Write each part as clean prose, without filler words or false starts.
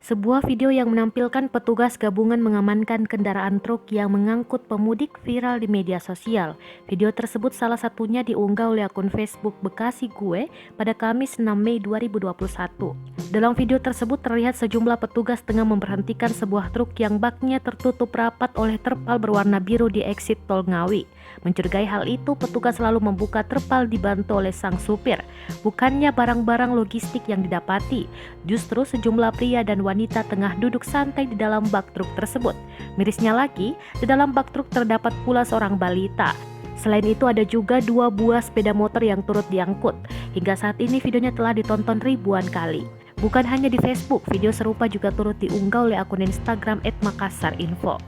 Sebuah video yang menampilkan petugas gabungan mengamankan kendaraan truk yang mengangkut pemudik viral di media sosial. Video tersebut salah satunya diunggah oleh akun Facebook Bekasi Gue pada Kamis 6 Mei 2021. Dalam video tersebut terlihat sejumlah petugas tengah memberhentikan sebuah truk yang baknya tertutup rapat oleh terpal berwarna biru di exit tol Ngawi. Mencurigai hal itu, petugas selalu membuka terpal dibantu oleh sang supir. Bukannya barang-barang logistik yang didapati, justru sejumlah pria dan wanita tengah duduk santai di dalam bak truk tersebut. Mirisnya lagi, di dalam bak truk terdapat pula seorang balita. Selain itu ada juga 2 buah sepeda motor yang turut diangkut. Hingga saat ini videonya telah ditonton ribuan kali. Bukan hanya di Facebook, video serupa juga turut diunggah oleh akun Instagram @makassarinfo.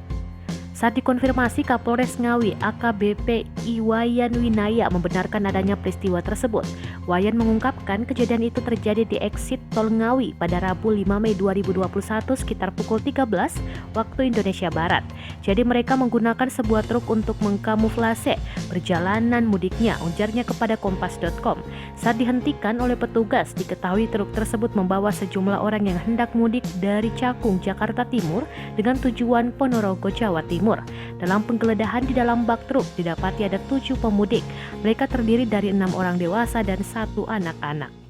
Saat dikonfirmasi, Kapolres Ngawi AKBP Iwayan Winaya membenarkan adanya peristiwa tersebut. Wayan mengungkapkan kejadian itu terjadi di exit tol Ngawi pada Rabu 5 Mei 2021 sekitar pukul 13 waktu Indonesia Barat. Jadi mereka menggunakan sebuah truk untuk mengkamuflase perjalanan mudiknya, ujarnya kepada kompas.com. Saat dihentikan oleh petugas, diketahui truk tersebut membawa sejumlah orang yang hendak mudik dari Cakung, Jakarta Timur dengan tujuan Ponorogo, Jawa Timur. Dalam penggeledahan di dalam bak truk didapati ada 7 pemudik. Mereka terdiri dari 6 orang dewasa dan 1 anak-anak.